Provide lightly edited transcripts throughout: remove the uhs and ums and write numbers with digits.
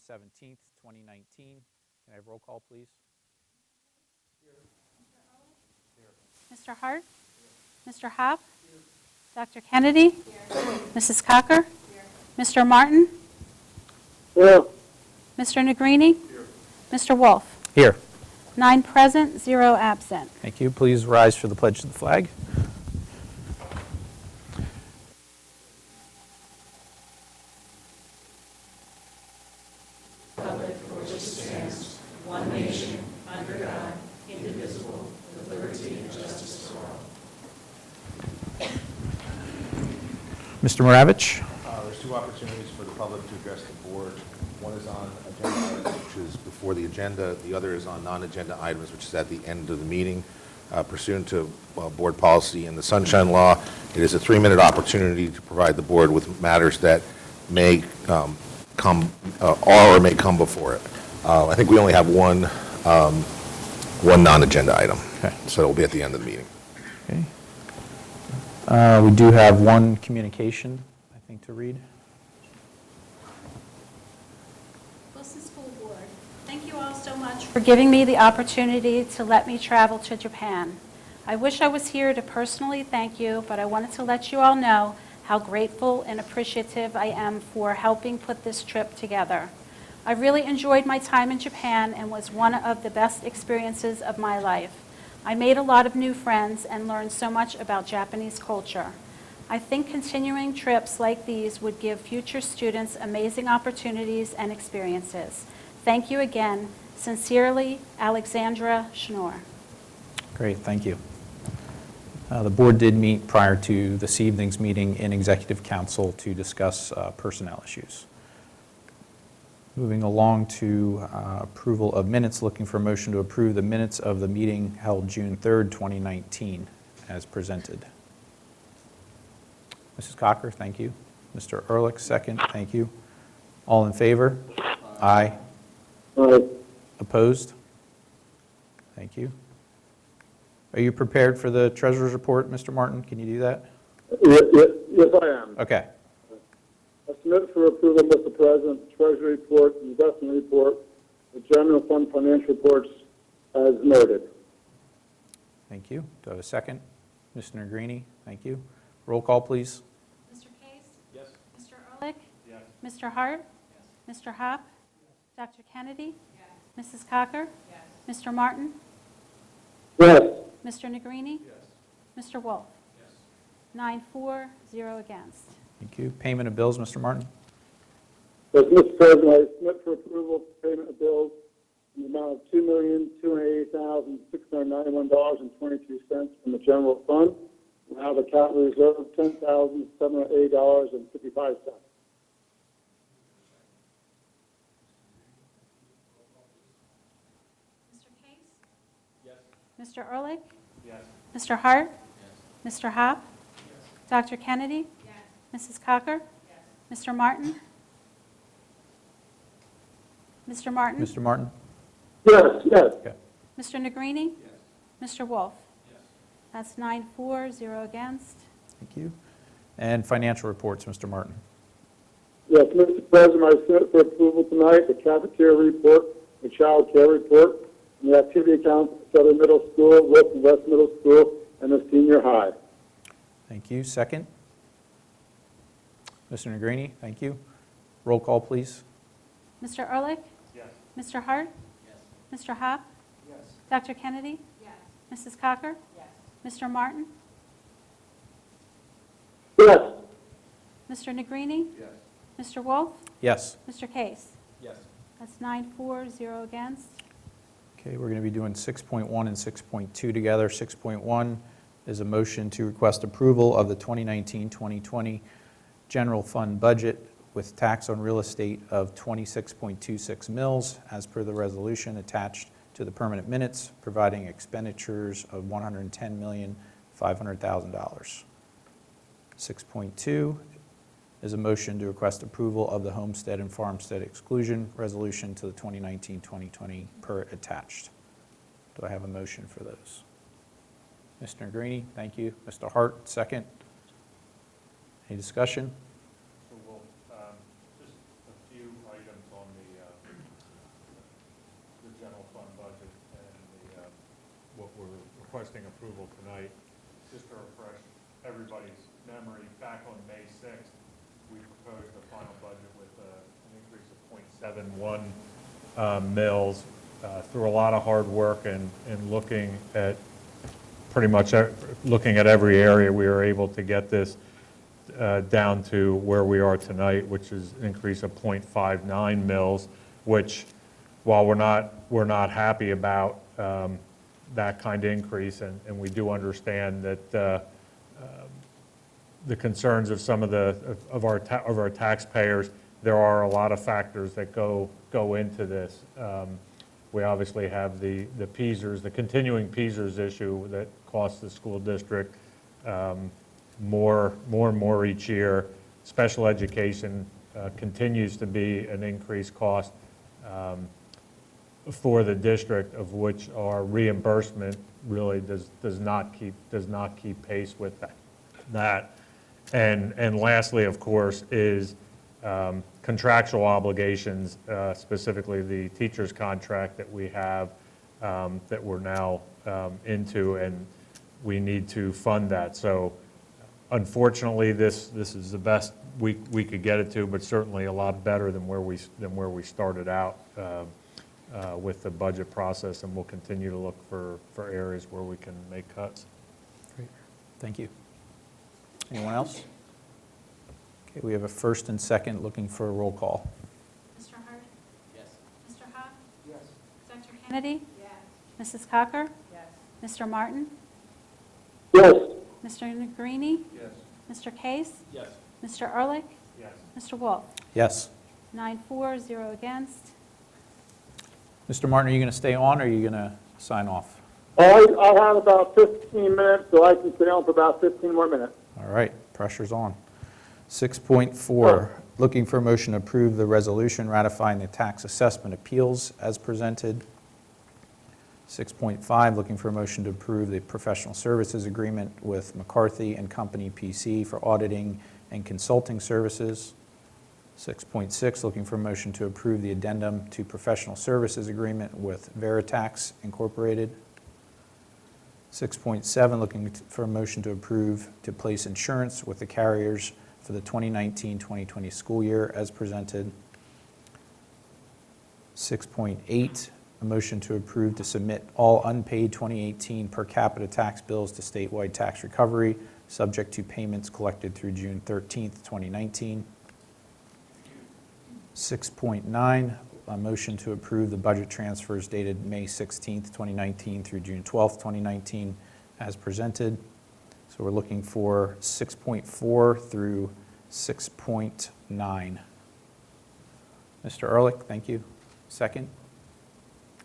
17th, 2019. Can I have roll call, please? Mr. Hart? Mr. Hopp? Dr. Kennedy? Mrs. Cocker? Mr. Martin? Here. Mr. Negrini? Mr. Wolf? Here. 9 present, 0 absent. Thank you. Please rise for the pledge to the flag. Mr. Moravich? There's two opportunities for the public to address the board. One is on agenda items, which is before the agenda. The other is on non-agenda items, which is at the end of the meeting. Pursuant to board policy and the Sunshine Law, it is a 3-minute opportunity to provide the board with matters that may come or may come before it. I think we only have one non-agenda item, Okay. so it will be at the end of the meeting. Okay. We do have one communication, I think, to read. Wilson School Board, thank you all so much for giving me the opportunity to let me travel to Japan. I wish I was here to personally thank you, but I wanted to let you all know how grateful and appreciative I am for helping put this trip together. I really enjoyed my time in Japan and was one of the best experiences of my life. I made a lot of new friends and learned so much about Japanese culture. I think continuing trips like these would give future students amazing opportunities and experiences. Thank you again. Sincerely, Alexandra Schnorr. Great, thank you. The board did meet prior to this evening's meeting in Executive Council to discuss personnel issues. Moving along to approval of minutes, looking for a motion to approve the minutes of the meeting held June 3rd, 2019, as presented. Mrs. Cocker, thank you. Mr. Ehrlich, second, thank you. All in favor? Aye. Aye. Opposed? Thank you. Are you prepared for the treasurer's report, Mr. Martin? Can you do that? Yes, I am. Okay. I submit for approval, Mr. President, Treasury report, investment report, the general fund financial reports as noted. Thank you. Do I have a second? Mr. Negrini, thank you. Roll call, please. Mr. Case? Yes. Mr. Ehrlich? Yes. Mr. Hart? Yes. Mr. Hopp? Yes. Dr. Kennedy? Yes. Mrs. Cocker? Yes. Mr. Martin? Yes. Mr. Negrini? Yes. Mr. Wolf? Yes. 9-4, 0 against. Thank you. Payment of bills, Mr. Martin. Yes, Mr. President, I submit for approval payment of bills in the amount of $2,288,691.22 from the general fund. We have account reserve of $10,780.55. Mr. Case? Yes. Mr. Ehrlich? Yes. Mr. Hart? Yes. Mr. Hopp? Dr. Kennedy? Mrs. Cocker? Mr. Martin? Mr. Martin? Mr. Martin? Yes, yes. Okay. Mr. Negrini? Yes. Mr. Wolf? Yes. That's 9-4, 0 against. Thank you. And financial reports, Mr. Martin. Yes, Mr. President, I submit for approval tonight the cafeteria report, the child care report, and the activity accounts at Southern Middle School, West Middle School, and the senior high. Thank you. Second? Mr. Negrini, thank you. Roll call, please. Mr. Ehrlich? Yes. Mr. Hart? Yes. Mr. Hopp? Yes. Dr. Kennedy? Mrs. Cocker? Mr. Martin? Yes. Mr. Negrini? Yes. Mr. Wolf? Yes. Mr. Case? Yes. That's 9-4, 0 against. Okay, we're going to be doing 6.1 and 6.2 together. 6.1 is a motion to request approval of the 2019-2020 general fund budget with tax on real estate of 26.26 mils as per the resolution attached to the permanent minutes, providing expenditures of $110,500,000. 6.2 is a motion to request approval of the homestead and farmstead exclusion resolution to the 2019-2020 per attached. Do I have a motion for those? Mr. Negrini, thank you. Mr. Hart, second. Any discussion? So we'll, just a few items on the we're requesting approval tonight. Just to refresh everybody's memory, back on May 6th, we proposed a final budget with an increase of 0.71 mils. Through a lot of hard work and looking at pretty much looking at every area, we were able to get this down to where we are tonight, which is an increase of 0.59 mils, which, while we're not happy about that kind of increase, and we do understand that the concerns of some of our taxpayers, there are a lot of factors that go into this. We obviously have the PSERS, the continuing PSERS issue that costs the school district more and more each year. Special education continues to be an increased cost for the district, of which our reimbursement really does not keep pace with that. And lastly, of course, is contractual obligations, specifically the teacher's contract that we have that we're now into, and we need to fund that. So unfortunately, this is the best we could get it to, but certainly a lot better than where we started out with the budget process, and we'll continue to look for areas where we can make cuts. Great. Thank you. Anyone else? Okay, we have a first and second looking for a roll call. Mr. Hart? Yes. Mr. Hopp? Yes. Dr. Kennedy? Yes. Mrs. Cocker? Yes. Mr. Martin? Yes. Mr. Negrini? Yes. Mr. Case? Yes. Mr. Ehrlich? Yes. Mr. Wolf? Yes. 9-4, 0 against. Mr. Martin, are you going to stay on, or are you going to sign off? I have about 15 minutes, so I can stay on for about 15 more minutes. All right, pressure's on. 6.4, looking for a motion to approve the resolution ratifying the tax assessment appeals as presented. 6.5, looking for a motion to approve the professional services agreement with McCarthy and Company PC for auditing and consulting services. 6.6, looking for a motion to approve the addendum to professional services agreement with Veritax Incorporated. 6.7, looking for a motion to approve to place insurance with the carriers for the 2019-2020 school year as presented. 6.8, a motion to approve to submit all unpaid 2018 per capita tax bills to statewide tax recovery, subject to payments collected through June 13th, 2019. 6.9, a motion to approve the budget transfers dated May 16th, 2019 through June 12th, 2019 as presented. So we're looking for 6.4 through 6.9. Mr. Ehrlich, thank you. Second.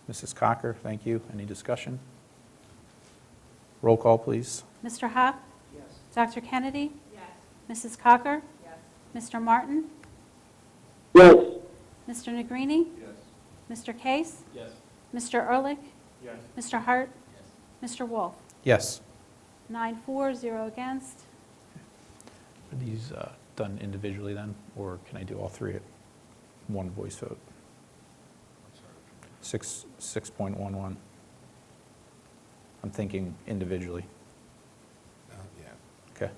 Mrs. Cocker, thank you. Any discussion? Roll call, please. Mr. Hopp? Yes. Dr. Kennedy? Yes. Mrs. Cocker? Yes. Mr. Martin? Yes. Mr. Negrini? Yes. Mr. Case? Yes. Mr. Ehrlich? Yes. Mr. Hart? Yes. Mr. Wolf? Yes. 9-4, 0 against. Are these done individually then, or can I do all three at one voice vote? 6.11. I'm thinking individually. Yeah. Okay.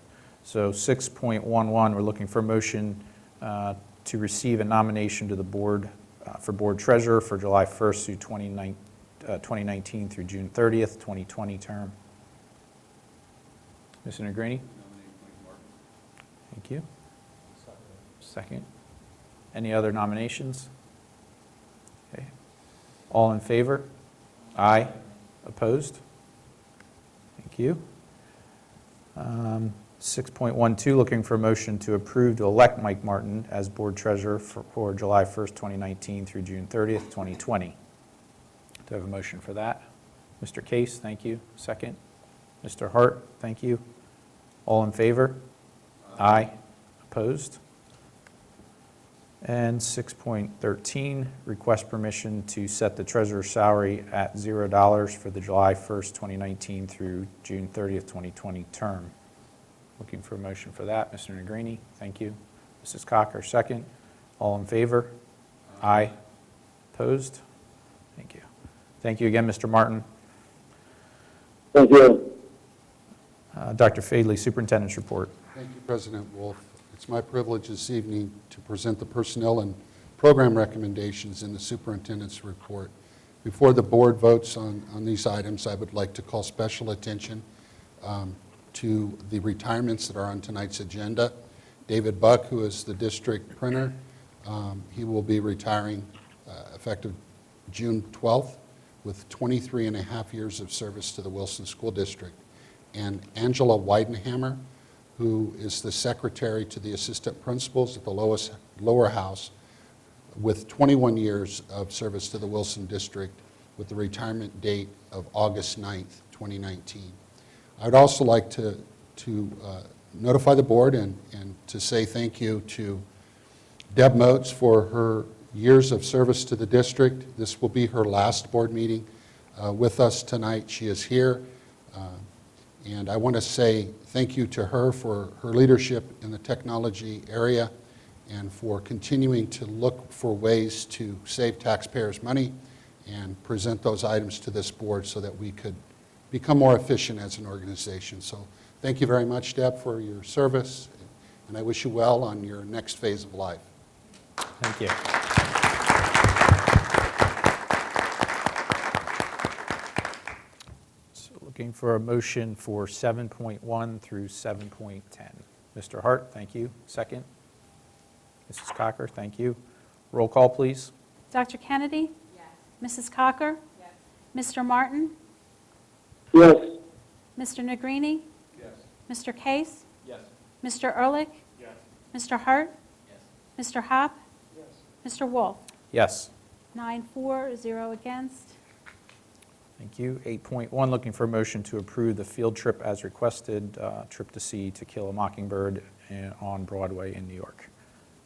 So 6.11, we're looking for a motion to receive a nomination to the board for board treasurer for July 1st through 2019 through June 30th, 2020 term. Mr. Negrini? Thank you. Second. Any other nominations? Okay. All in favor? Aye. Opposed? Thank you. 6.12, looking for a motion to approve to elect Mike Martin as board treasurer for July 1st, 2019 through June 30th, 2020. Do I have a motion for that? Mr. Case, thank you. Second. Mr. Hart, thank you. All in favor? Aye. Opposed? And 6.13, request permission to set the treasurer's salary at $0 for the July 1st, 2019 through June 30th, 2020 term. Looking for a motion for that. Mr. Negrini, thank you. Mrs. Cocker, second. All in favor? Aye. Opposed? Thank you. Thank you again, Mr. Martin. Thank you. Dr. Fadley, Superintendent's report. Thank you, President Wolf. It's my privilege this evening to present the personnel and program recommendations in the superintendent's report. Before the board votes on these items, I would like to call special attention to the retirements that are on tonight's agenda. David Buck, who is the district printer, he will be retiring effective June 12th with 23 and a half years of service to the Wilson School District. And Angela Weidenhammer, who is the secretary to the assistant principals at the lower house, with 21 years of service to the Wilson District, with the retirement date of August 9th, 2019. I would also like to notify the board and to say thank you to Deb Moats for her years of service to the district. This will be her last board meeting with us tonight. She is here. And I want to say thank you to her for her leadership in the technology area and for continuing to look for ways to save taxpayers' money and present those items to this board so that we could become more efficient as an organization. So thank you very much, Deb, for your service, and I wish you well on your next phase of life. Thank you. So looking for a motion for 7.1 through 7.10. Mr. Hart, thank you. Second. Mrs. Cocker, thank you. Roll call, please. Dr. Kennedy? Yes. Mrs. Cocker? Yes. Mr. Martin? Yes. Mr. Negrini? Yes. Mr. Case? Yes. Mr. Ehrlich? Yes. Mr. Hart? Yes. Mr. Hopp? Yes. Mr. Wolf? Yes. 9-4, 0 against. Thank you. 8.1, looking for a motion to approve the field trip as requested, trip to see To Kill a Mockingbird on Broadway in New York.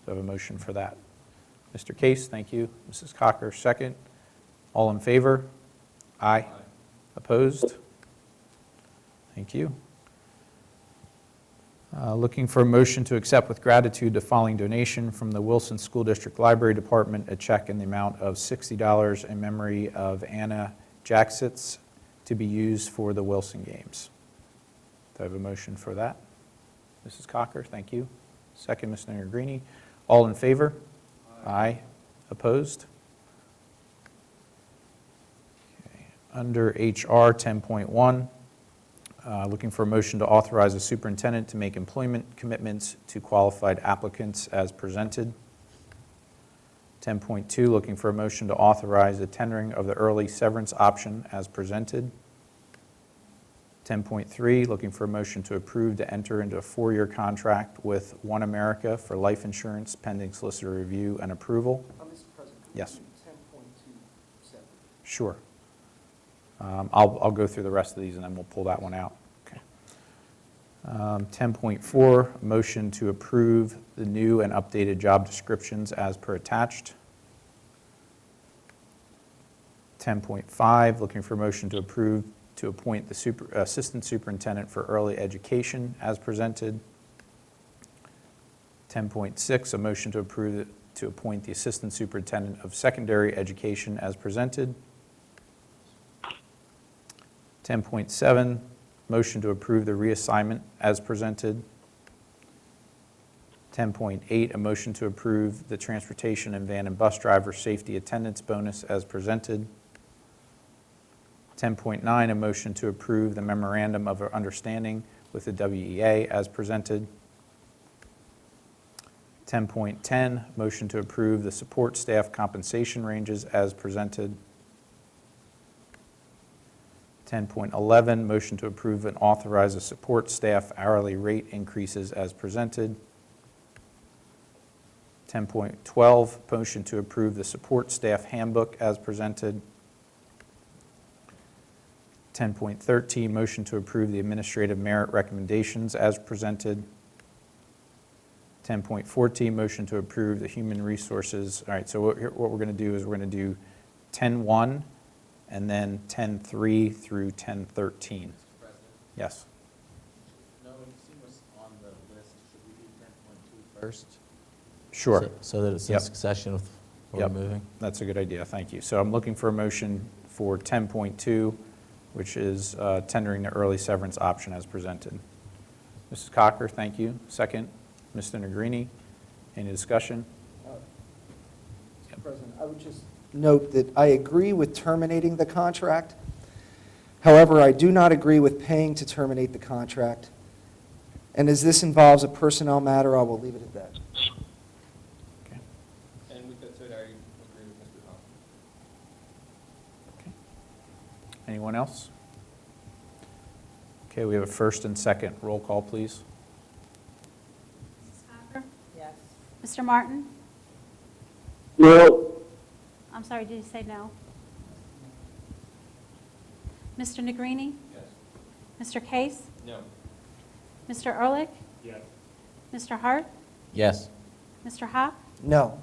So I have a motion for that. Mr. Case, thank you. Mrs. Cocker, second. All in favor? Aye. Opposed? Thank you. Looking for a motion to accept with gratitude the following donation from the Wilson School District Library Department, a check in the amount of $60 in memory of Anna Jacksitz to be used for the Wilson Games. Do I have a motion for that? Mrs. Cocker, thank you. Second, Ms. Negrini. All in favor? Aye. Opposed? Okay. Under HR 10.1, looking for a motion to authorize the superintendent to make employment commitments to qualified applicants as presented. 10.2, looking for a motion to authorize the tendering of the early severance option as presented. 10.3, looking for a motion to approve to enter into a 4-year contract with One America for life insurance pending solicitor review and approval. Mr. President. Yes. 10.27. Sure. I'll go through the rest of these and then we'll pull that one out. Okay. 10.4, motion to approve the new and updated job descriptions as per attached. 10.5, looking for a motion to approve to appoint the assistant superintendent for early education as presented. 10.6, a motion to approve to appoint the assistant superintendent of secondary education as presented. 10.7, motion to approve the reassignment as presented. 10.8, a motion to approve the transportation and van and bus driver safety attendance bonus as presented. 10.9, a motion to approve the memorandum of understanding with the WEA as presented. 10.10, motion to approve the support staff compensation ranges as presented. 10.11, motion to approve and authorize the support staff hourly rate increases as presented. 10.12, motion to approve the support staff handbook as presented. 10.13, motion to approve the administrative merit recommendations as presented. 10.14, motion to approve the human resources. All right, so what we're going to do is we're going to do 10.1 and then 10.3 through 10.13. Mr. President, Yes. no, it was on the list. Should we do 10.2 first? Sure. So that it's in Yep. succession with what Yep. we're moving? That's a good idea, thank you. So I'm looking for a motion for 10.2 which is tendering the early severance option as presented. Mrs. Cocker, thank you. Second, Mr. Negrini. Any discussion? Mr. President, I would just note that I agree with terminating the contract. However, I do not agree with paying to terminate the contract. And as this involves a personnel matter, I will leave it at that. Okay. And with that said, I agree with Mr. Hoff. Okay. Anyone else? Okay, we have a first and second. Roll call, please. Mrs. Cocker? Yes. Mr. Martin? No. I'm sorry, did you say no? Mr. Negrini? Yes. Mr. Case? No. Mr. Ehrlich? Yes. Mr. Hart? Yes. Mr. Hop? No.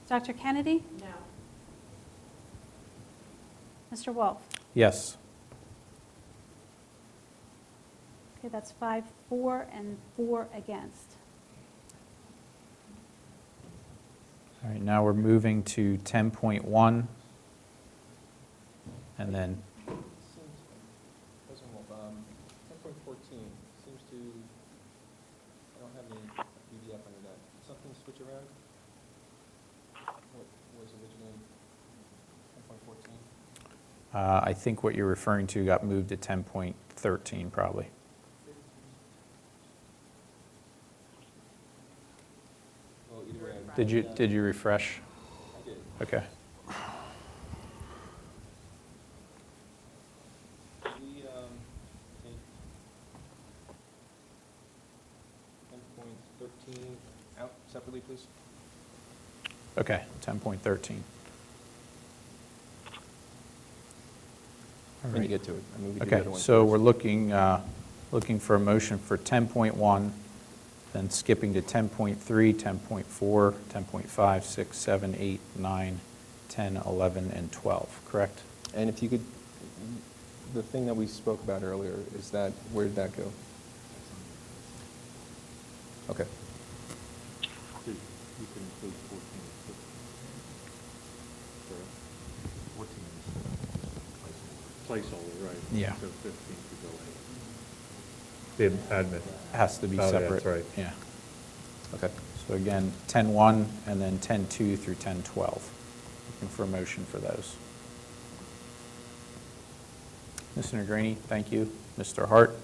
Dr. Kennedy? No. Mr. Wolf? Yes. Okay, that's 5, 4, and 4 against. All right, now we're moving to 10.1, and then, President Wolf, 10.14 seems to, I don't have any PDF under that. Did something switch around? What was originally 10.14? I think what you're referring to got moved to 10.13 probably. Well, either way. Did you refresh? I did. Okay. Could we take 10.13 out separately, please? Okay, 10.13. All When you right. get to it. I mean, we do the Okay, other one so first. we're looking for a motion for 10.1, then skipping to 10.3, 10.4, 10.5, 6, 7, 8, 9, 10, 11, and 12, correct? And if you could, the thing that we spoke about earlier, is that, where did that go? Okay. You can include 14 and 15. 14 is placeholder, right? Yeah. So 15 could go in. The admin. Has to be Oh, separate. that's right. Yeah. Okay. So again, 10.1 and then 10.2 through 10.12. Looking for a motion for those. Mr. Negrini, thank you. Mr. Hart,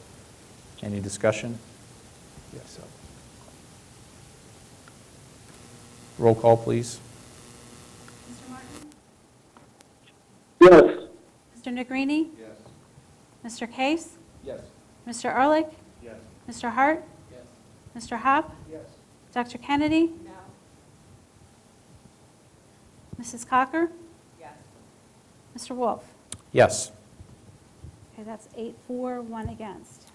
any discussion? Yes, so. Roll call, please. Mr. Martin? Yes. Mr. Negrini? Yes. Mr. Case? Yes. Mr. Ehrlich? Yes. Mr. Hart? Yes. Mr. Hop? Yes. Dr. Kennedy? No. Mrs. Cocker? Yes. Mr. Wolf? Yes. Okay, that's 8, 4, 1 against.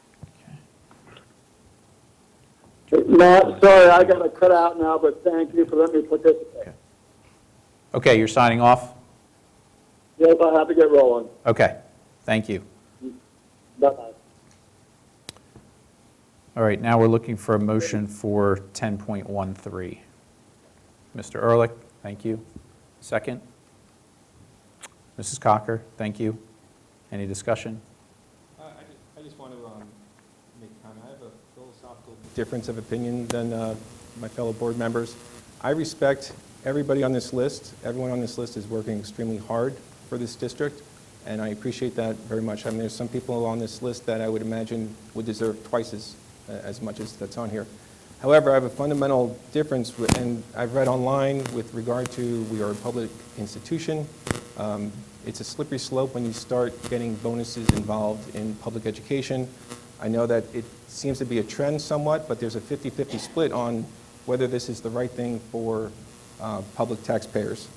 Matt, sorry, I got to cut out now, but thank you for letting me participate. Okay, you're signing off? Yes, I have to get rolling. Okay, thank you. Bye-bye. All right, now we're looking for a motion for 10.13. Mr. Ehrlich, thank you. Second? Mrs. Cocker, thank you. Any discussion? I just want to make a comment. I have a philosophical difference of opinion than my fellow board members. I respect everybody on this list. Everyone on this list is working extremely hard for this district, and I appreciate that very much. I mean, there's some people on this list that I would imagine would deserve twice as much as that's on here. However, I have a fundamental difference, and I've read online with regard to we are a public institution. It's a slippery slope when you start getting bonuses involved in public education. I know that it seems to be a trend somewhat, but there's a 50-50 split on whether this is the right thing for public taxpayers.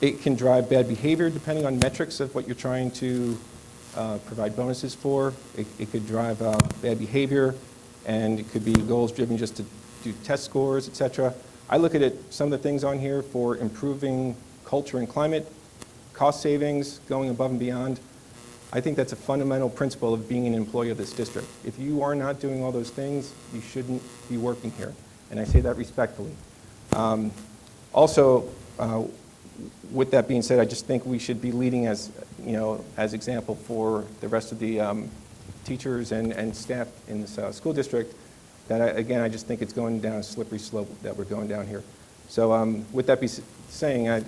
It can drive bad behavior depending on metrics of what you're trying to provide bonuses for. It could drive bad behavior, and it could be goals driven just to do test scores, et cetera. I look at it, some of the things on here for improving culture and climate, cost savings, going above and beyond. I think that's a fundamental principle of being an employee of this district. If you are not doing all those things, you shouldn't be working here, and I say that respectfully. Also, with that being said, I just think we should be leading as as example for the rest of the teachers and staff in this school district, that, again, I just think it's going down a slippery slope that we're going down here. So with that saying,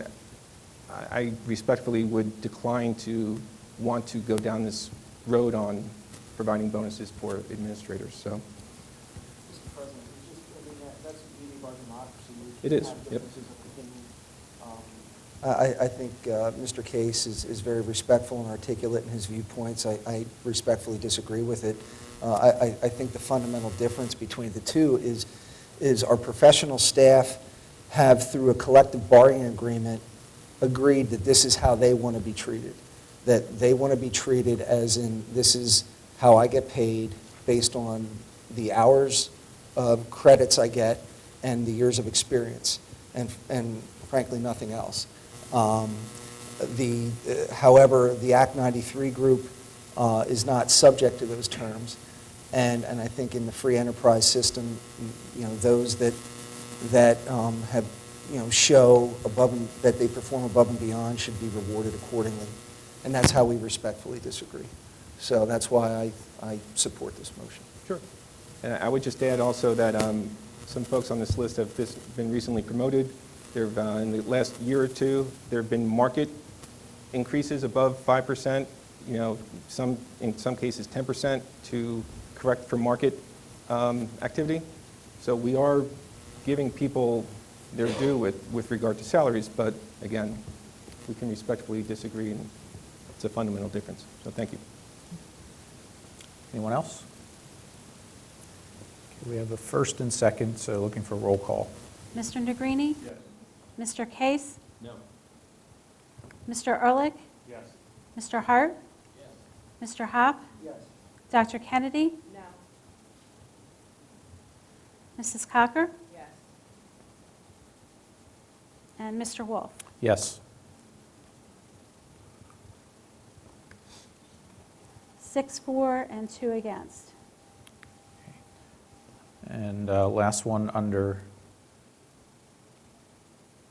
I respectfully would decline to want to go down this road on providing bonuses for administrators, so. Mr. President, that's the beauty of our democracy. It is, Have yep. differences of opinion. I think Mr. Case is very respectful and articulate in his viewpoints. I respectfully disagree with it. I think the fundamental difference between the two is our professional staff have, through a collective bargaining agreement, agreed that this is how they want to be treated, that they want to be treated as in, this is how I get paid based on the hours of credits I get and the years of experience, and frankly, nothing else. However, the Act 93 group is not subject to those terms, and I think in the free enterprise system, those that have show that they perform above and beyond should be rewarded accordingly, and that's how we respectfully disagree. So that's why I support this motion. Sure. And I would just add also that some folks on this list have been recently promoted. In the last year or two, there have been market increases above 5%, in some cases 10%, to correct for market activity. So we are giving people their due with regard to salaries, but again, we can respectfully disagree, and it's a fundamental difference. So thank you. Anyone else? Okay, we have a first and second, so looking for roll call. Mr. Negrini? Yes. Mr. Case? No. Mr. Ehrlich? Yes. Mr. Hart? Yes. Mr. Hopp? Yes. Dr. Kennedy? No. Mrs. Cocker? Yes. And Mr. Wolf? Yes. 6 for and 2 against. And last one under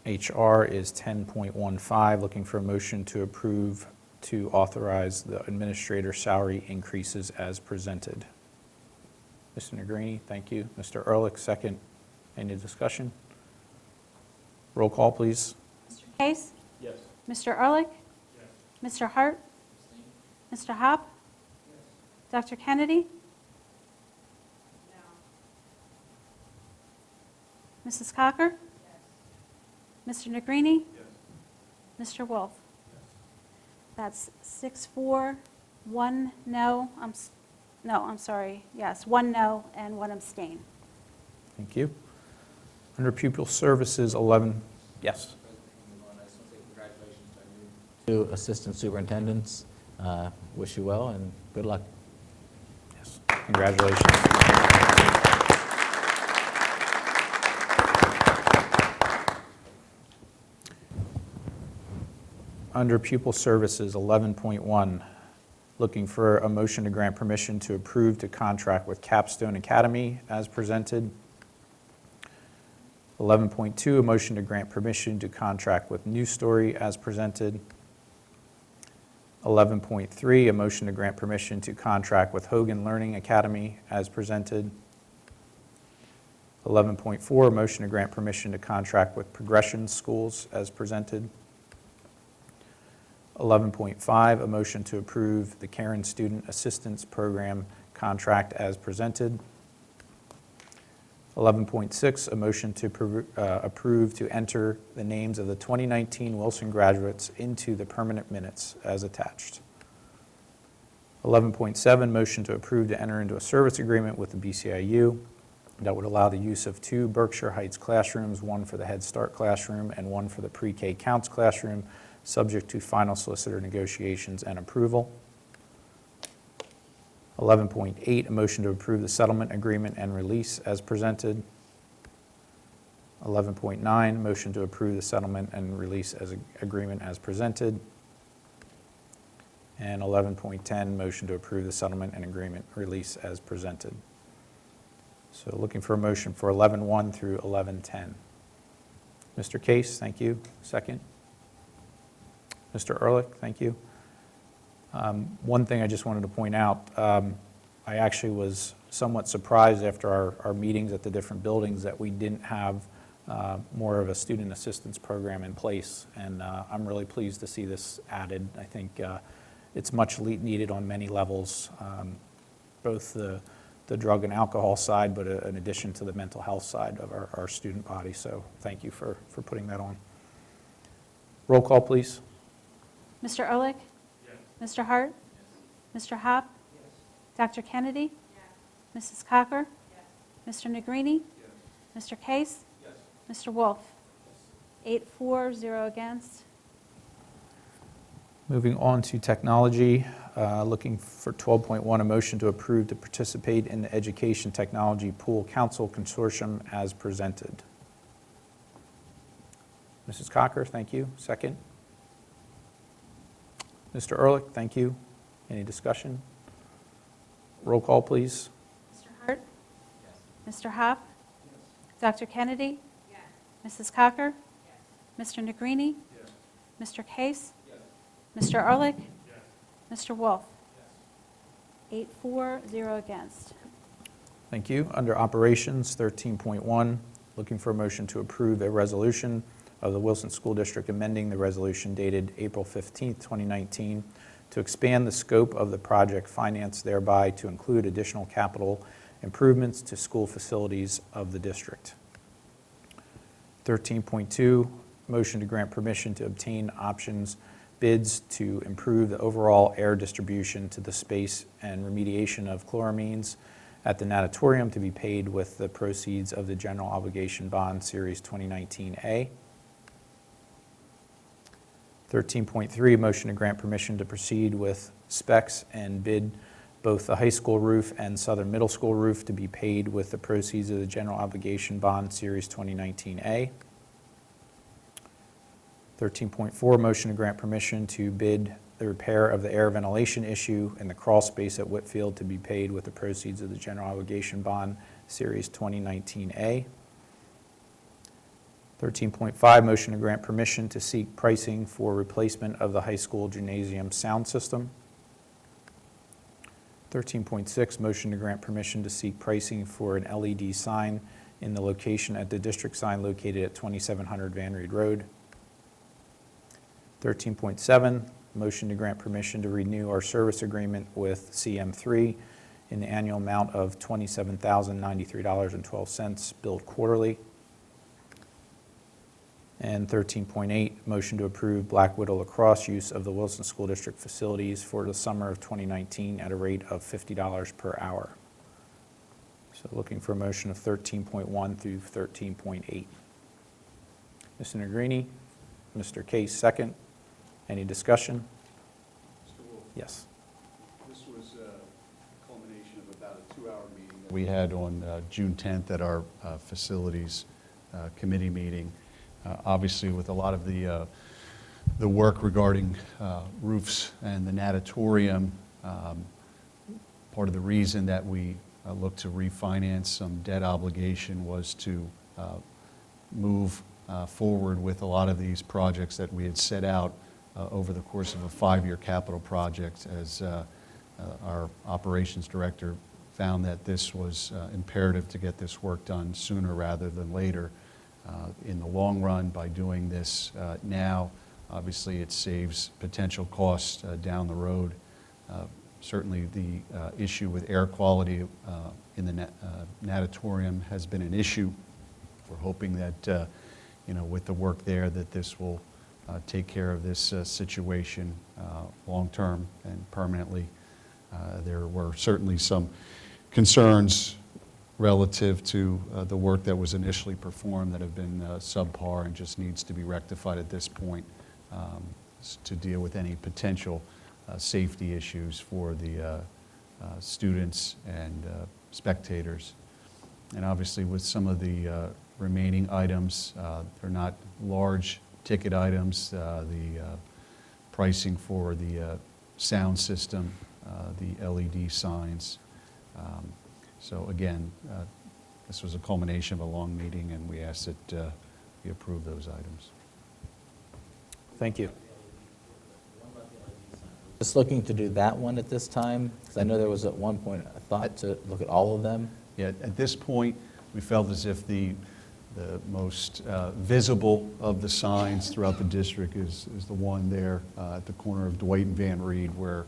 HR is 10.15, looking for a motion to approve to authorize the administrator salary increases as presented. Mr. Negrini, thank you. Mr. Ehrlich, second. Any discussion? Roll call, please. Mr. Case? Yes. Mr. Ehrlich? Yes. Mr. Hart? Mr. Hopp? Dr. Kennedy? No. Mrs. Cocker? Yes. Mr. Negrini? Yes. Mr. Wolf? That's 6 for, 1 no, I'm sorry, yes, 1 no and 1 abstain. Thank you. Under Pupil Services, 11, yes. I just want to say congratulations to our new 2 assistant superintendents. Wish you well and good luck. Yes. Congratulations. Under Pupil Services, 11.1, looking for a motion to grant permission to approve to contract with Capstone Academy as presented. 11.2, a motion to grant permission to contract with New Story as presented. 11.3, a motion to grant permission to contract with Hogan Learning Academy as presented. 11.4, a motion to grant permission to contract with Progression Schools as presented. 11.5, a motion to approve the Karen Student Assistance Program contract as presented. 11.6, a motion to approve to enter the names of the 2019 Wilson graduates into the permanent minutes as attached. 11.7, motion to approve to enter into a service agreement with the BCIU that would allow the use of 2 Berkshire Heights classrooms, 1 for the Head Start classroom and 1 for the pre-K counts classroom, subject to final solicitor negotiations and approval. 11.8, a motion to approve the settlement agreement and release as presented. 11.9, motion to approve the settlement and release as agreement as presented. And 11.10, motion to approve the settlement and agreement release as presented. So looking for a motion for 11.1 through 11.10. Mr. Case, thank you. Second. Mr. Ehrlich, thank you. One thing I just wanted to point out, I actually was somewhat surprised after our meetings at the different buildings that we didn't have more of a student assistance program in place, and I'm really pleased to see this added. I think it's much needed on many levels, both the drug and alcohol side, but in addition to the mental health side of our student body, so thank you for putting that on. Roll call, please. Mr. Ehrlich? Mr. Hart? Mr. Hopp? Dr. Kennedy? Mrs. Cocker? Mr. Negrini? Mr. Case? Mr. Wolf? 8-4, 0 against. Moving on to technology, looking for 12.1, a motion to approve to participate in the Education Technology Pool Council Consortium as presented. Mrs. Cocker, thank you. Second. Mr. Ehrlich, thank you. Any discussion? Roll call, please. Mr. Hart? Mr. Hopp? Dr. Kennedy? Mrs. Cocker? Mr. Negrini? Mr. Case? Mr. Ehrlich? Mr. Wolf? 8-4, 0 against. Thank you. Under Operations, 13.1, looking for a motion to approve a resolution of the Wilson School District amending the resolution dated April 15th, 2019, to expand the scope of the project finance, thereby to include additional capital improvements to school facilities of the district. 13.2, motion to grant permission to obtain options bids to improve the overall air distribution to the space and remediation of chloramines at the natatorium to be paid with the proceeds of the General Obligation Bond Series 2019A. 13.3, motion to grant permission to proceed with specs and bid both the high school roof and southern middle school roof to be paid with the proceeds of the General Obligation Bond Series 2019A. 13.4, motion to grant permission to bid the repair of the air ventilation issue in the crawl space at Whitfield to be paid with the proceeds of the General Obligation Bond Series 2019A. 13.5, motion to grant permission to seek pricing for replacement of the high school gymnasium sound system. 13.6, motion to grant permission to seek pricing for an LED sign in the location at the district sign located at 2700 Van Reed Road. 13.7, motion to grant permission to renew our service agreement with CM3 in the annual amount of $27,093.12 billed quarterly. And 13.8, motion to approve Black Widow lacrosse use of the Wilson School District facilities for the summer of 2019 at a rate of $50 per hour. So looking for a motion of 13.1 through 13.8. Mr. Negrini, Mr. Case, second. Any discussion? Mr. Wolf? Yes. This was a culmination of about a 2-hour meeting that we had on June 10th at our Facilities Committee meeting. Obviously, with a lot of the work regarding roofs and the natatorium, part of the reason that we looked to refinance some debt obligation was to move forward with a lot of these projects that we had set out over the course of a 5-year capital project, as our operations director found that this was imperative to get this work done sooner rather than later. In the long run, by doing this now, obviously it saves potential costs down the road. Certainly the issue with air quality in the natatorium has been an issue. We're hoping that with the work there, that this will take care of this situation long-term and permanently. There were certainly some concerns relative to the work that was initially performed that have been subpar and just needs to be rectified at this point to deal with any potential safety issues for the students and spectators. And obviously with some of the remaining items, they're not large ticket items. The pricing for the sound system, the LED signs. So again, this was a culmination of a long meeting, and we ask that we approve those items. Thank you. Just looking to do that one at this time? Because I know there was at one point a thought to look at all of them. Yeah, at this point, we felt as if the most visible of the signs throughout the district is the one there at the corner of Dwight and Van Reed where,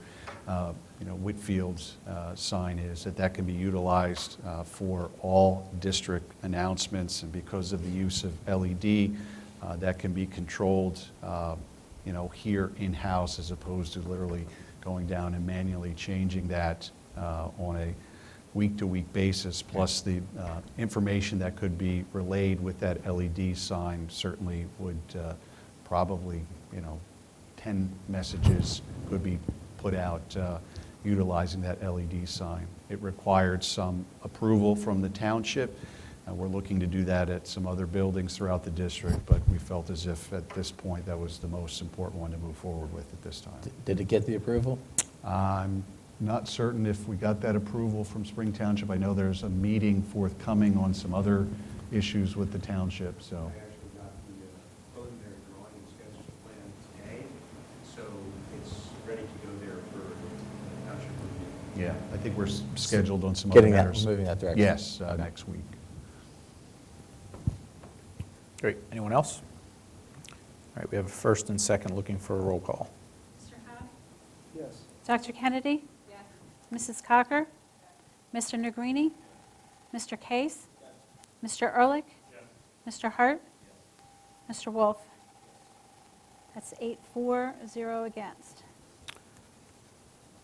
Whitfield's sign is, that can be utilized for all district announcements. And because of the use of LED, that can be controlled, here in-house as opposed to literally going down and manually changing that on a week-to-week basis, plus the information that could be relayed with that LED sign certainly would probably, 10 messages could be put out utilizing that LED sign. It required some approval from the township. We're looking to do that at some other buildings throughout the district, but we felt as if at this point that was the most important one to move forward with at this time. Did it get the approval? I'm not certain if we got that approval from Spring Township. I know there's a meeting forthcoming on some other issues with the township, so. I actually got the preliminary drawing and sketch plan today, so it's ready to go there for township review. Yeah, I think we're scheduled on some other Getting that, matters. moving that direction? Yes, next week. Great. Anyone else? All right, we have a first and second looking for a roll call. Mr. Howe? Yes. Dr. Kennedy? Yes. Mrs. Cocker? Mr. Negrini? Mr. Case? Mr. Ehrlich? Mr. Hart? Mr. Wolf? That's 8-4, 0 against.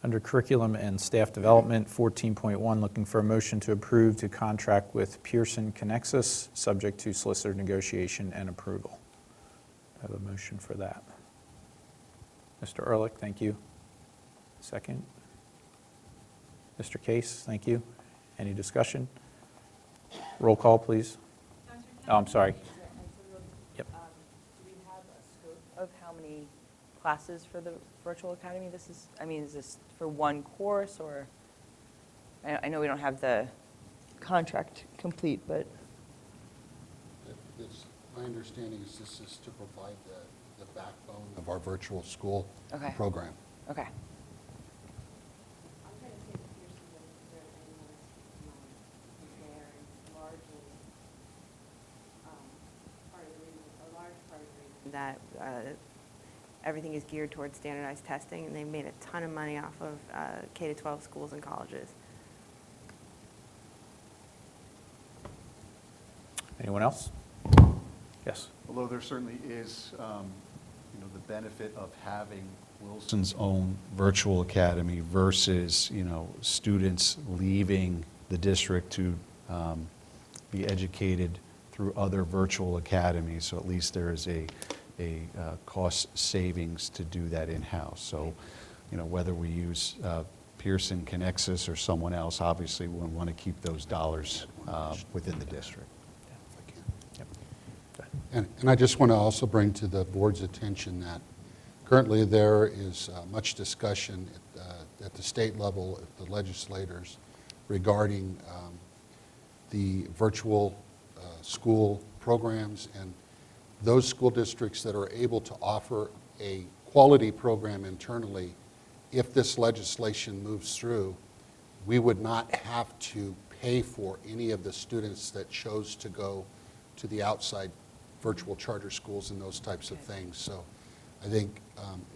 Under Curriculum and Staff Development, 14.1, looking for a motion to approve to contract with Pearson Connexus, subject to solicitor negotiation and approval. I have a motion for that. Mr. Ehrlich, thank you. Second. Mr. Case, thank you. Any discussion? Roll call, please. Oh, I'm sorry. Yep. Do we have a scope of how many classes for the virtual academy this is? I mean, is this for one course, or, I know we don't have the contract complete, but, My understanding is this is to provide the backbone of our virtual school Okay. program. okay. I'm going to say that Pearson doesn't deserve any more compare and largely part of the reason, a large part of the reason that everything is geared towards standardized testing, and they made a ton of money off of K-12 schools and colleges. Anyone else? Yes. Although there certainly is, the benefit of having Wilson's own virtual academy versus, students leaving the district to be educated through other virtual academies. So at least there is a cost savings to do that in-house. So, whether we use Pearson Connexus or someone else, obviously we want to keep those dollars within the district. And I just want to also bring to the board's attention that currently there is much discussion at the state level, at the legislators, regarding the virtual school programs, and those school districts that are able to offer a quality program internally, if this legislation moves through, we would not have to pay for any of the students that chose to go to the outside virtual charter schools and those types of things. So I think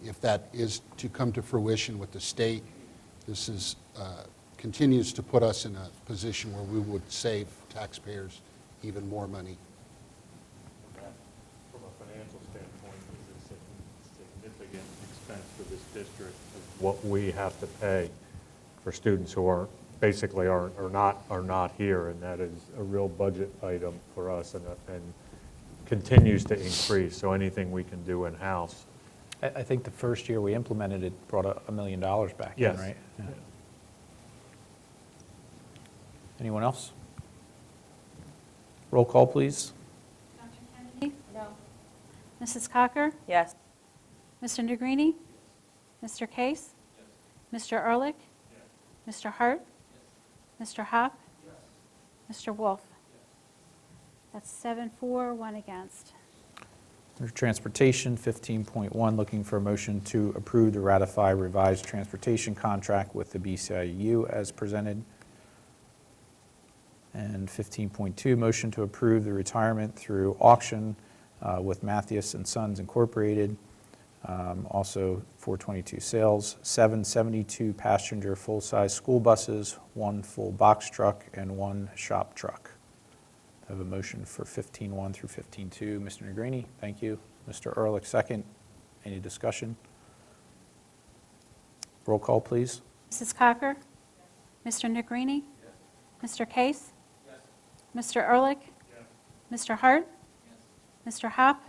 if that is to come to fruition with the state, this is continues to put us in a position where we would save taxpayers even more money. From a financial standpoint, is a significant expense for this district of what we have to pay for students who are basically are not here, and that is a real budget item for us, and continues to increase. So anything we can do in-house. I think the first year we implemented it brought $1 million back in, Yes. right? Yeah. Anyone else? Roll call, please. Dr. Kennedy? No. Mrs. Cocker? Yes. Mr. Negrini? Mr. Case? Mr. Ehrlich? Mr. Hart? Mr. Hopp? Mr. Wolf? That's 7-4, 1 against. Under Transportation, 15.1, looking for a motion to approve to ratify revised transportation contract with the BCIU as presented. And 15.2, motion to approve the retirement through auction with Mathias and Sons Incorporated, also 422 sales, 772 passenger full-size school buses, 1 full box truck, and 1 shop truck. I have a motion for 15.1 through 15.2. Mr. Negrini, thank you. Mr. Ehrlich, second. Any discussion? Roll call, please. Mrs. Cocker? Mr. Negrini? Mr. Case? Mr. Ehrlich? Mr. Hart? Mr. Hop?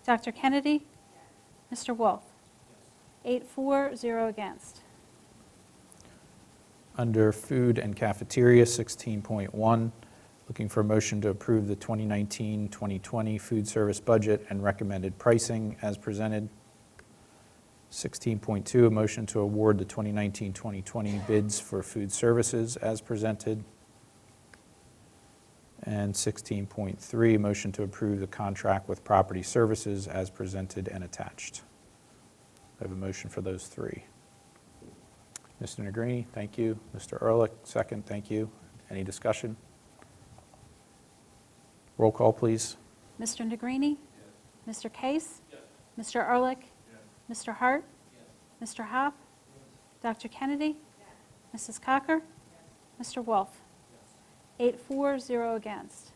Dr. Kennedy? Mr. Wolf? 8-4, 0 against. Under Food and Cafeteria, 16.1, looking for a motion to approve the 2019-2020 food service budget and recommended pricing as presented. 16.2, a motion to award the 2019-2020 bids for food services as presented. And 16.3, motion to approve the contract with Property Services as presented and attached. I have a motion for those three. Mr. Negrini, thank you. Mr. Ehrlich, second, thank you. Any discussion? Roll call, please. Mr. Negrini? Mr. Case? Mr. Ehrlich? Mr. Hart? Mr. Hop? Dr. Kennedy? Mrs. Cocker? Mr. Wolf? 8-4, 0 against.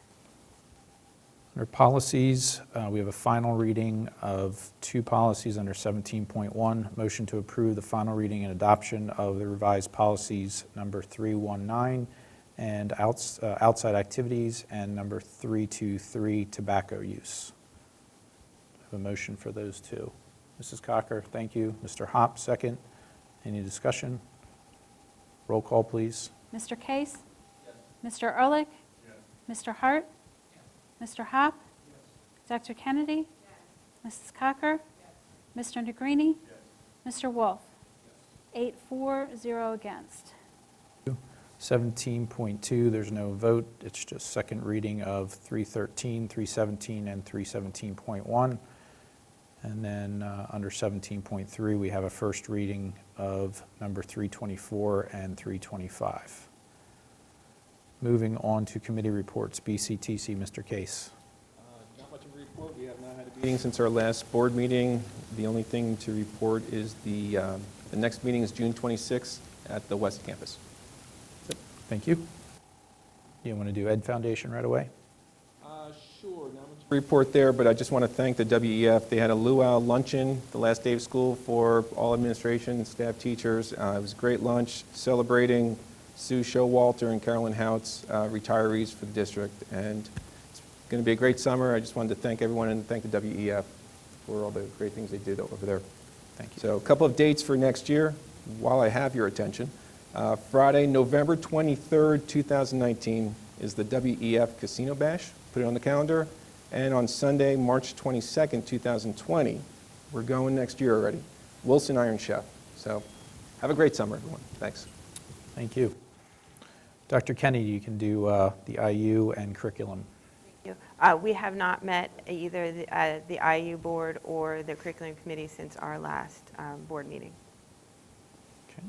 Under policies, we have a final reading of 2 policies under 17.1. Motion to approve the final reading and adoption of the revised policies number 319 and outside activities and number 323 tobacco use. I have a motion for those 2. Mrs. Cocker, thank you. Mr. Hop, second. Any discussion? Roll call, please. Mr. Case? Mr. Ehrlich? Mr. Hart? Mr. Hop? Dr. Kennedy? Mrs. Cocker? Mr. Negrini? Mr. Wolf? 8-4, 0 against. 17.2, there's no vote. It's just second reading of 313, 317, and 317.1. And then under 17.3, we have a first reading of number 324 and 325. Moving on to committee reports, BCTC, Mr. Case. Not much of a report. We have not had a meeting since our last board meeting. The only thing to report is the next meeting is June 26th at the West Campus. Thank you. You want to do Ed Foundation right away? Sure. Not much to report there, but I just want to thank the WEF. They had a luau luncheon the last day of school for all administration and staff teachers. It was a great lunch celebrating Sue Showalter and Carolyn Houts, retirees for the district. And it's going to be a great summer. I just wanted to thank everyone and thank the WEF for all the great things they did over there. Thank you. So a couple of dates for next year, while I have your attention. Friday, November 23rd, 2019 is the WEF Casino Bash. Put it on the calendar. And on Sunday, March 22nd, 2020, we're going next year already. Wilson Iron Chef. So have a great summer, everyone. Thanks. Thank you. Dr. Kennedy, you can do the IU and curriculum. Thank you. We have not met either the IU board or the curriculum committee since our last board meeting. Okay.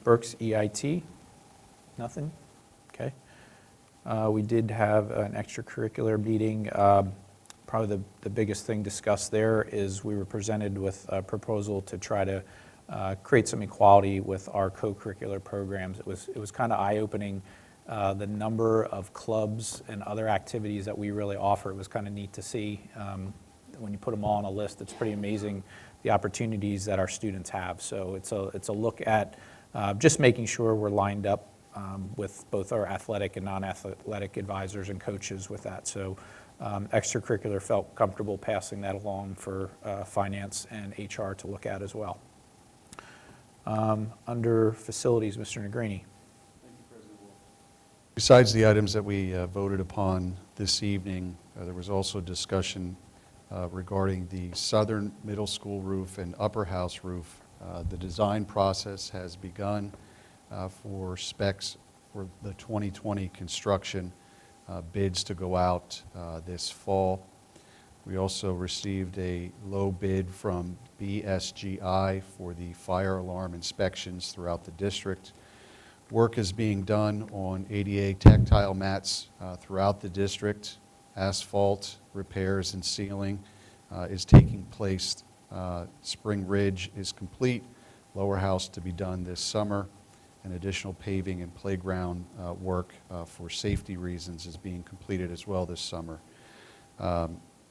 Berks EIT, nothing? Okay. We did have an extracurricular meeting. Probably the biggest thing discussed there is we were presented with a proposal to try to create some equality with our co-curricular programs. It was kind of eye-opening, the number of clubs and other activities that we really offer. It was kind of neat to see. When you put them all on a list, it's pretty amazing the opportunities that our students have. So it's a look at just making sure we're lined up with both our athletic and non-athletic advisors and coaches with that. So extracurricular felt comfortable passing that along for finance and HR to look at as well. Under facilities, Mr. Negrini. Besides the items that we voted upon this evening, there was also discussion regarding the southern middle school roof and upper house roof. The design process has begun for specs for the 2020 construction bids to go out this fall. We also received a low bid from BSGI for the fire alarm inspections throughout the district. Work is being done on ADA tactile mats throughout the district. Asphalt repairs and sealing is taking place. Spring Ridge is complete. Lower House to be done this summer. And additional paving and playground work for safety reasons is being completed as well this summer.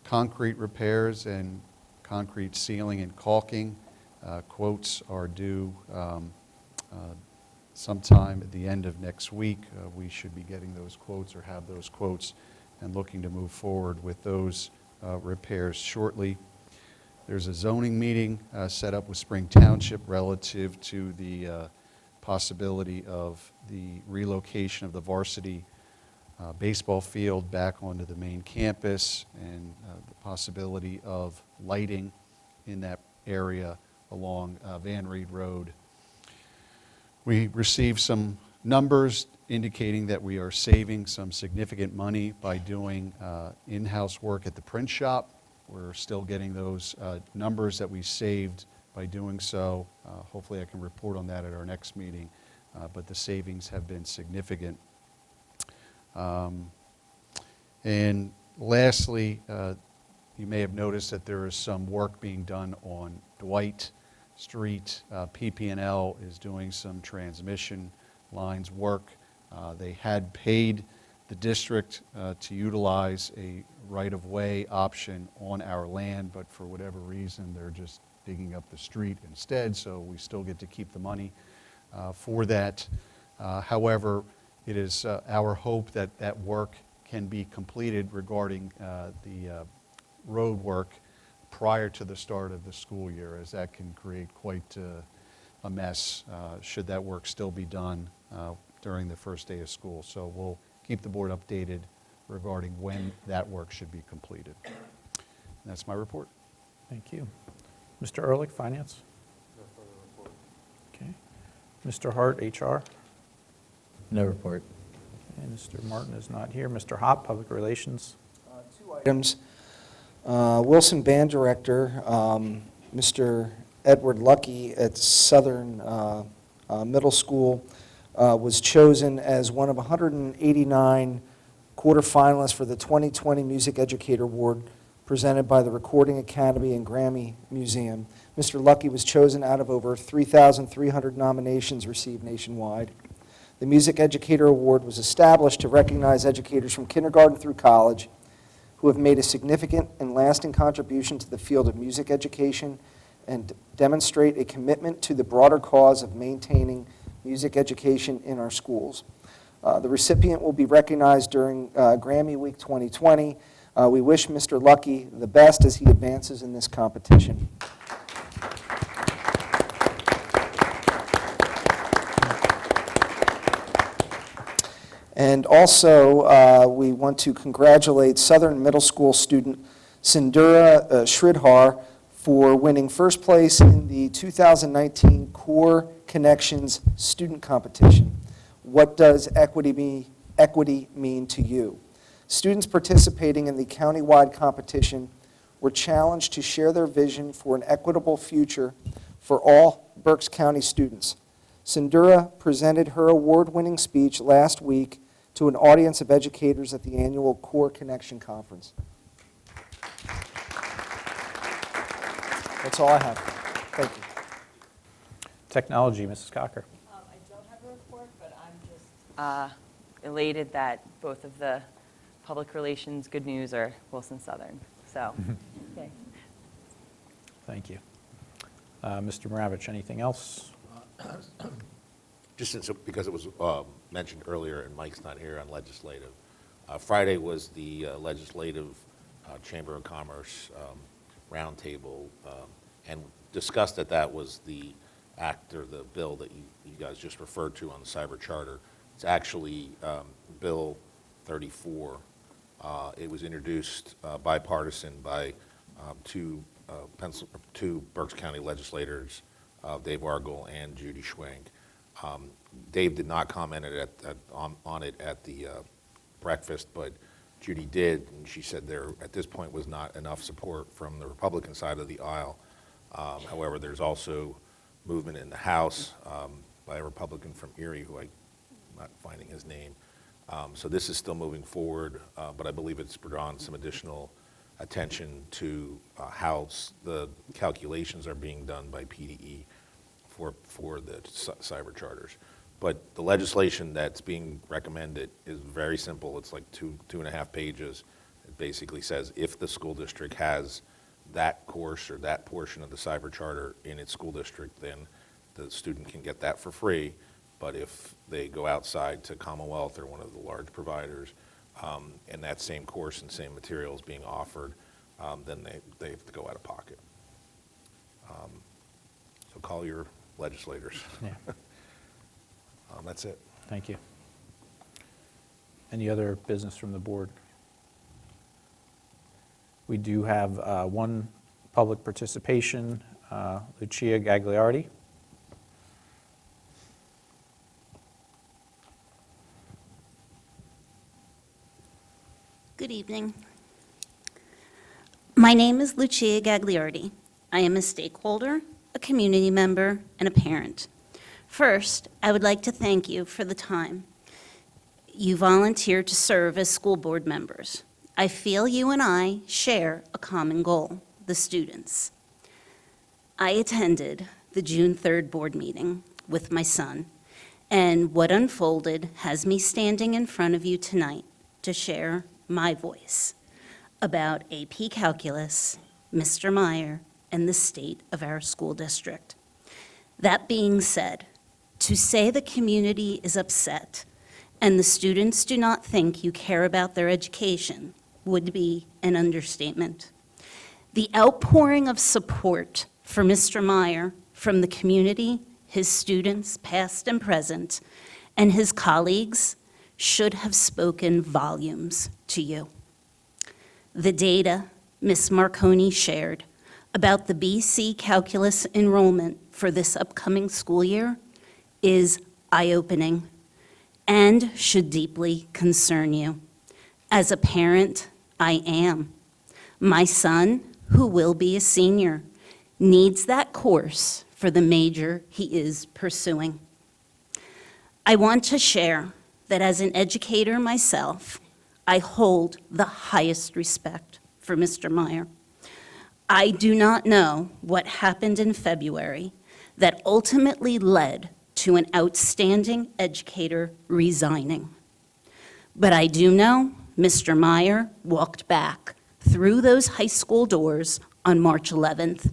Concrete repairs and concrete sealing and caulking quotes are due sometime at the end of next week. We should be getting those quotes or have those quotes and looking to move forward with those repairs shortly. There's a zoning meeting set up with Spring Township relative to the possibility of the relocation of the varsity baseball field back onto the main campus and the possibility of lighting in that area along Van Reed Road. We received some numbers indicating that we are saving some significant money by doing in-house work at the print shop. We're still getting those numbers that we saved by doing so. Hopefully I can report on that at our next meeting, but the savings have been significant. And lastly, you may have noticed that there is some work being done on Dwight Street. PP&L is doing some transmission lines work. They had paid the district to utilize a right-of-way option on our land, but for whatever reason, they're just digging up the street instead, so we still get to keep the money for that. However, it is our hope that that work can be completed regarding the road work prior to the start of the school year, as that can create quite a mess should that work still be done during the first day of school. So we'll keep the board updated regarding when that work should be completed. And that's my report. Thank you. Mr. Ehrlich, Finance? No further report. Okay. Mr. Hart, HR? No report. And Mr. Martin is not here. Mr. Hopp, Public Relations? Two items. Wilson Band Director, Mr. Edward Lucky at Southern Middle School was chosen as one of 189 quarterfinalists for the 2020 Music Educator Award presented by the Recording Academy and Grammy Museum. Mr. Lucky was chosen out of over 3,300 nominations received nationwide. The Music Educator Award was established to recognize educators from kindergarten through college who have made a significant and lasting contribution to the field of music education and demonstrate a commitment to the broader cause of maintaining music education in our schools. The recipient will be recognized during Grammy Week 2020. We wish Mr. Lucky the best as he advances in this competition. And also, we want to congratulate Southern Middle School student Sindura Shridhar for winning first place in the 2019 Core Connections Student Competition. What does equity mean to you? Students participating in the countywide competition were challenged to share their vision for an equitable future for all Berks County students. Sindura presented her award-winning speech last week to an audience of educators at the annual Core Connection Conference. That's all I have. Thank you. Technology, Mrs. Cocker. I don't have a report, but I'm just elated that both of the public relations good news are Wilson Southern. So, okay. Thank you. Mr. Maravich, anything else? Just since, because it was mentioned earlier and Mike's not here on legislative, Friday was the Legislative Chamber of Commerce roundtable, and discussed that was the act or the bill that you guys just referred to on the cyber charter. It's actually Bill 34. It was introduced bipartisan by two Berks County legislators, Dave Argel and Judy Schwenk. Dave did not comment on it at the breakfast, but Judy did, and she said there, at this point, was not enough support from the Republican side of the aisle. However, there's also movement in the House by a Republican from Erie, who I'm not finding his name. So this is still moving forward, but I believe it's drawn some additional attention to how the calculations are being done by PDE for the cyber charters. But the legislation that's being recommended is very simple. It's like two and a half pages. It basically says if the school district has that course or that portion of the cyber charter in its school district, then the student can get that for free. But if they go outside to Commonwealth or one of the large providers, and that same course and same material is being offered, then they have to go out of pocket. So call your legislators. Yeah. That's it. Thank you. Any other business from the board? We do have one public participation, Lucia Gagliardi. Good evening. My name is Lucia Gagliardi. I am a stakeholder, a community member, and a parent. First, I would like to thank you for the time you volunteered to serve as school board members. I feel you and I share a common goal, the students. I attended the June 3rd board meeting with my son, and what unfolded has me standing in front of you tonight to share my voice about AP Calculus, Mr. Meyer, and the state of our school district. That being said, to say the community is upset and the students do not think you care about their education would be an understatement. The outpouring of support for Mr. Meyer from the community, his students, past and present, and his colleagues should have spoken volumes to you. The data Ms. Marconi shared about the BC Calculus enrollment for this upcoming school year is eye-opening and should deeply concern you. As a parent, I am. My son, who will be a senior, needs that course for the major he is pursuing. I want to share that as an educator myself, I hold the highest respect for Mr. Meyer. I do not know what happened in February that ultimately led to an outstanding educator resigning. But I do know Mr. Meyer walked back through those high school doors on March 11th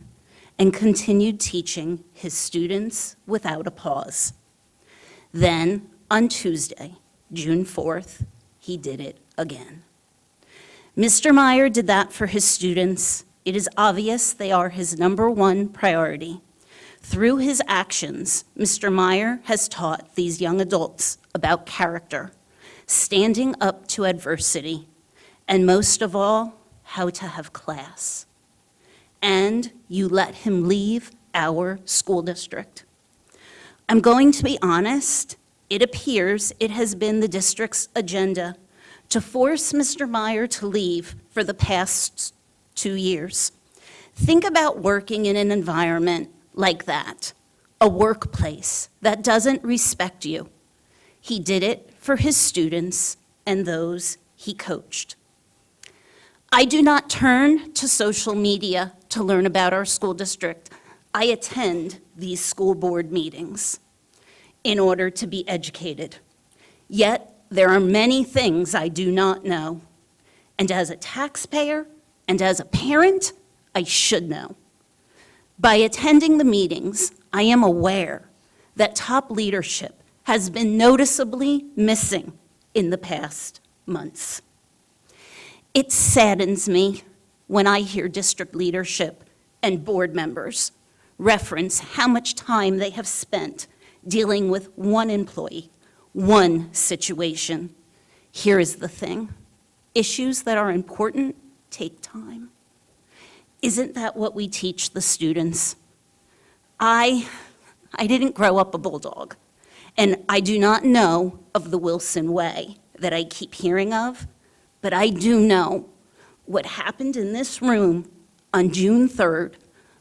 and continued teaching his students without a pause. Then, on Tuesday, June 4th, he did it again. Mr. Meyer did that for his students. It is obvious they are his #1 priority. Through his actions, Mr. Meyer has taught these young adults about character, standing up to adversity, and most of all, how to have class. And you let him leave our school district. I'm going to be honest, it appears it has been the district's agenda to force Mr. Meyer to leave for the past 2 years. Think about working in an environment like that, a workplace that doesn't respect you. He did it for his students and those he coached. I do not turn to social media to learn about our school district. I attend these school board meetings in order to be educated. Yet, there are many things I do not know. And as a taxpayer and as a parent, I should know. By attending the meetings, I am aware that top leadership has been noticeably missing in the past months. It saddens me when I hear district leadership and board members reference how much time they have spent dealing with one employee, one situation. Here is the thing. Issues that are important take time. Isn't that what we teach the students? I didn't grow up a bulldog, and I do not know of the Wilson way that I keep hearing of, but I do know what happened in this room on June 3rd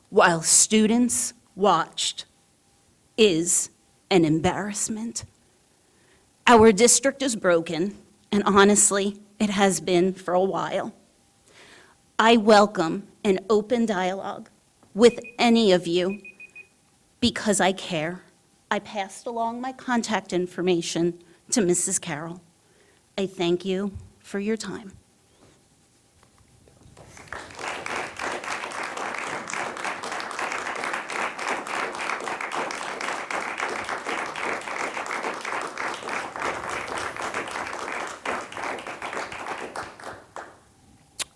while students watched is an embarrassment. Our district is broken, and honestly, it has been for a while. I welcome an open dialogue with any of you because I care. I passed along my contact information to Mrs. Carroll. I thank you for your time.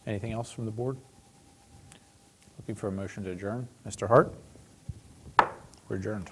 Anything else from the board? Looking for a motion to adjourn. Mr. Hart? We're adjourned.